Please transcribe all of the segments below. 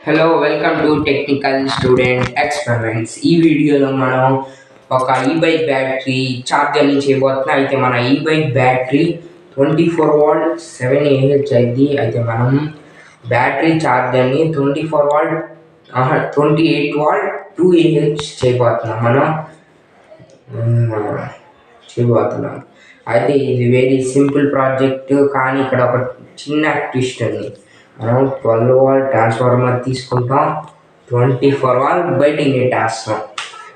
Hello welcome to technical student experiments. ఈ వీడియోలో మనం ఒక ఈ-బైక్ బ్యాటరీ ఛార్జర్ని చేయబోతున్నాం. అయితే మన ఈ-బైక్ బ్యాటరీ 24V 7Ah అయింది. అయితే మనం బ్యాటరీ ఛార్జర్ని 24V 28V 2Ah చేయబోతున్నాం చేయబోతున్నాం. అయితే ఇది వెరీ సింపుల్ ప్రాజెక్ట్, కానీ ఇక్కడ ఒక చిన్న ట్విస్ట్ ఉంది. మనం 12V ట్రాన్స్ఫార్మర్ తీసుకుంటాం, 24V బయటికి నెట్టేస్తాం.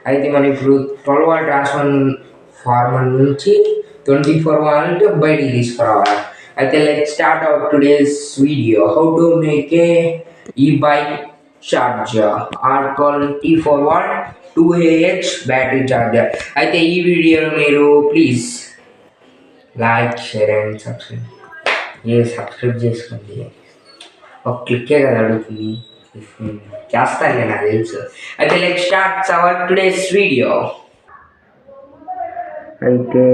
అయితే మనం ఇప్పుడు 12V ట్రాన్స్ఫార్మర్ నుంచి 24V బయటికి తీసుకురావాలి. అయితే let's start our today's video. How to make a e-bike charger or 24V 2Ah battery charger. అయితే ఈ వీడియోలో మీరు please like, share and subscribe చేసుకోండి. ఒక క్లిక్కే కదా అడుగుతుంది, చేస్తాను నాకు తెలుసు. అయితే let's start our today's video. అయితే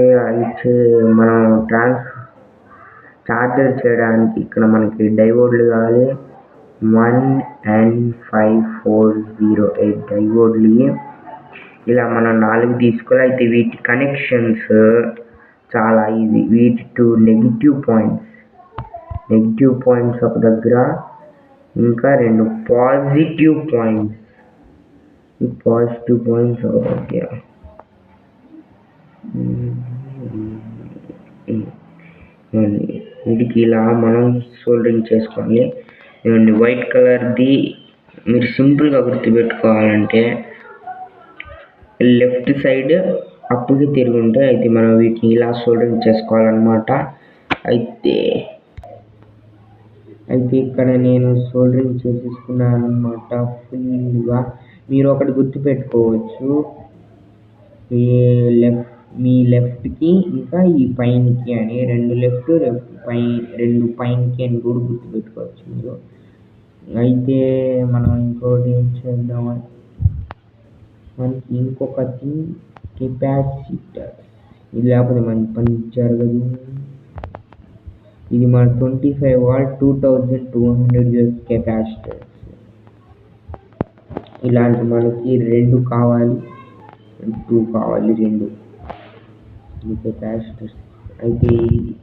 మనం చార్జర్ చేయడానికి ఇక్కడ మనకి డయోడ్లు కావాలి. 1N5408 డయోడ్లు ఇలా మనం 4 తీసుకోవాలి. అయితే వీటి కనెక్షన్స్ చాలా ఈజీ. వీటి 2 నెగిటివ్ పాయింట్స్ ఒక దగ్గర, ఇంకా 2 పాజిటివ్ పాయింట్స్ ఒక దగ్గర. వీటికి ఇలా మనం సోల్డరింగ్ చేసుకోవాలి. వైట్ కలర్ది మీరు సింపుల్గా గుర్తుపెట్టుకోవాలంటే లెఫ్ట్ సైడ్ అప్పుకి తిరిగి ఉంటాయి. అయితే మనం వీటిని ఇలా సోల్డరింగ్ చేసుకోవాలన్నమాట. అయితే ఇక్కడ నేను సోల్డరింగ్ చేసేసుకున్నాను అనమాట ఫుల్గా. మీరు ఒకటి గుర్తుపెట్టుకోవచ్చు, మీ లెఫ్ట్కి ఇంకా ఈ పైనకి అని, రెండు పైనకి అని కూడా గుర్తుపెట్టుకోవచ్చు మీరు. అయితే మనం ఇంకోటి ఏం చేద్దామని, మనకి ఇంకొక కెపాసిటర్, ఇది లేకపోతే మనకి పని జరగదు. ఇది మన 25V 2200 కెపాసిటర్. ఇలాంటి మనకి 2 కావాలి, 2 కెపాసిటర్స్. అయితే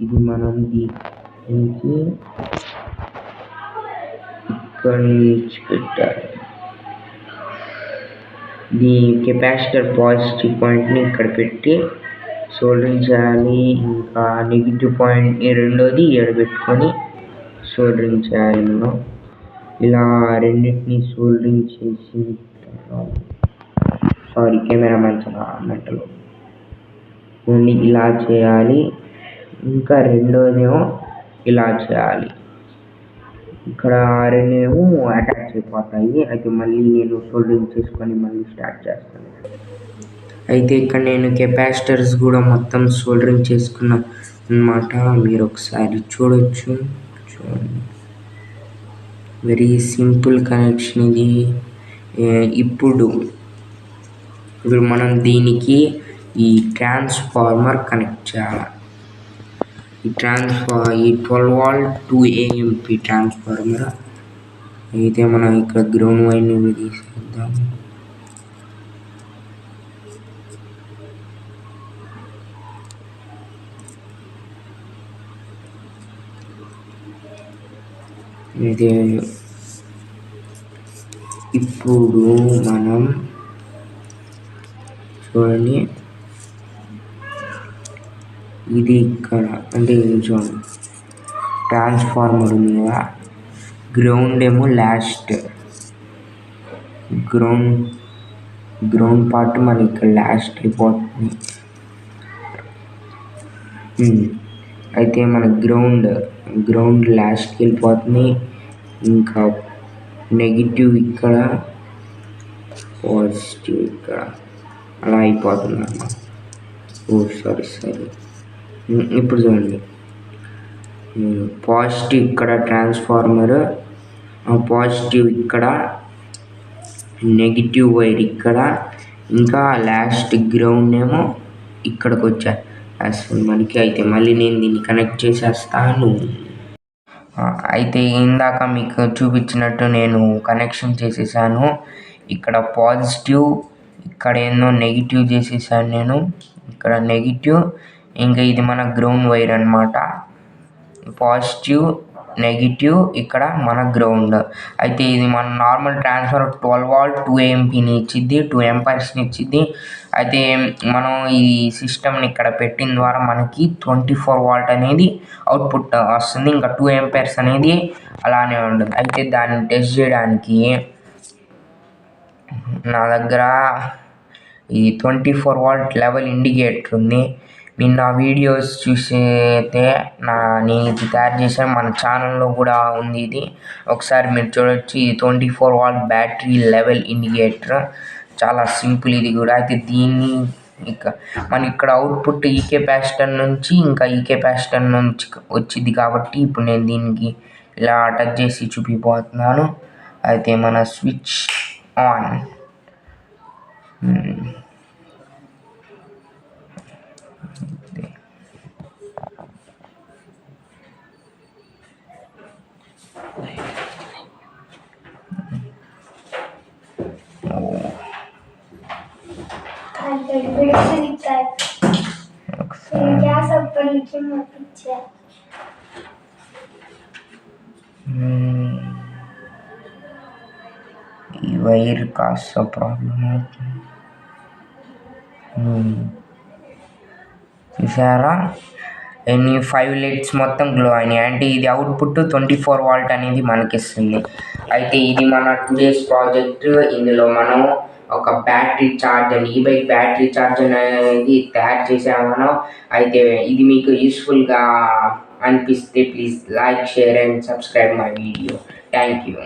ఇది మనం ఇక్కడ నుంచి పెట్టాలి. ఈ కెపాసిటర్ పాజిటివ్ పాయింట్ని ఇక్కడ పెట్టి సోల్డరింగ్ చేయాలి. ఇంకా నెగిటివ్ పాయింట్ని రెండోది పెట్టుకొని సోల్డరింగ్ చేయాలి. మనం ఇలా రెండింటిని సోల్డరింగ్ చేసి, కెమెరా మంచిగా అన్నట్లు ఇలా చేయాలి. ఇంకా రెండోదేమో ఇలా చేయాలి. ఇక్కడ 2 ఏమో అటాచ్ అయిపోతాయి. అయితే మళ్ళీ నేను సోల్డరింగ్ చేసుకొని మళ్ళీ స్టార్ట్ చేస్తాను. అయితే ఇక్కడ నేను కెపాసిటర్స్ కూడా మొత్తం సోల్డరింగ్ చేసుకున్నాను అన్నమాట. మీరు ఒకసారి చూడండి. వెరీ సింపుల్ కనెక్షన్ ఇది. ఇప్పుడు మనం దీనికి ఈ ట్రాన్స్ఫార్మర్ కనెక్ట్ చేయాలి. ఈ 12V 2AMP ట్రాన్స్ఫార్మర్. అయితే మనం ఇక్కడ గ్రౌండ్ వైర్ని తీసేద్దాం. అయితే ఇప్పుడు మనం చూడండి, ఇది ఇక్కడ అంటే చూడండి, ట్రాన్స్ఫార్మర్ మీద గ్రౌండ్ ఏమో లాస్ట్, గ్రౌండ్ పార్ట్ మనకి ఇక్కడ లాస్ట్ అయిపోతుంది. అయితే మన గ్రౌండ్ లాస్ట్కి వెళ్ళిపోతుంది. ఇంకా నెగిటివ్ ఇక్కడ, పాజిటివ్ ఇక్కడ అలా అయిపోతుంది అన్నమాట. సరే ఇప్పుడు చూడండి, పాజిటివ్ ఇక్కడ ట్రాన్స్ఫార్మర్, పాజిటివ్ ఇక్కడ, నెగిటివ్ వైర్ ఇక్కడ, ఇంకా లాస్ట్ గ్రౌండ్ ఏమో ఇక్కడికి వచ్చాయి మనకి. అయితే మళ్ళీ నేను దీన్ని కనెక్ట్ చేసేస్తాను. అయితే ఇందాక మీకు చూపించినట్టు నేను కనెక్షన్ చేసేసాను. ఇక్కడ పాజిటివ్, ఇక్కడ ఎన్నో నెగిటివ్ చేసేసాను నేను. ఇక్కడ నెగిటివ్, ఇంకా ఇది మన గ్రౌండ్ వైర్ అన్నమాట. పాజిటివ్, నెగిటివ్, ఇక్కడ మన గ్రౌండ్. అయితే ఇది మన నార్మల్ ట్రాన్స్ఫర్ 12 వాల్ట్ 2 AMPని ఇచ్చిద్ది, 2 ఎంపైర్స్ని ఇచ్చిద్ది. అయితే మనం ఈ సిస్టమ్ని ఇక్కడ పెట్టిన ద్వారా మనకి 24 వాల్ట్ అనేది అవుట్పుట్ వస్తుంది. ఇంకా 2 ఎంపైర్స్ అనేది అలానే ఉంటుంది. అయితే దాన్ని టెస్ట్ చేయడానికి నా దగ్గర ఈ 24 వాల్ట్ లెవెల్ ఇండికేటర్ ఉంది. మీరు నా వీడియోస్ చూసైతే నేను ఇది తయారు చేశాను. మన ఛానల్లో కూడా ఉంది ఇది. ఒకసారి మీరు చూడొచ్చు. ఇది 24 వాల్ట్ బ్యాటరీ లెవెల్ ఇండికేటర్. చాలా సింపుల్ ఇది కూడా. అయితే దీన్ని ఇక్కడ అవుట్పుట్ ఈ కెపాసిటర్ నుంచి ఇంకా ఈ కెపాసిటర్ నుంచి వచ్చింది కాబట్టి ఇప్పుడు నేను దీనికి ఇలా టచ్ చేసి చూపిపోతున్నాను. అయితే మన స్విచ్ ఆన్. ఈ వైర్ కాస్త ప్రాబ్లం అవుతుంది. చూసారా, ఎన్ని 5 లైట్స్ మొత్తం గ్లో అయినాయి. అంటే ఇది అవుట్పుట్ 24 వాల్ట్ అనేది మనకిస్తుంది. అయితే ఇది మన టుడేస్ ప్రాజెక్ట్. ఇందులో మనం ఒక బ్యాటరీ ఛార్జర్, ఈ-బైక్ బ్యాటరీ ఛార్జర్ అనేది తయారు చేసాము మనం. అయితే ఇది మీకు యూస్ఫుల్గా అనిపిస్తే please like, share and subscribe my video. Thank you.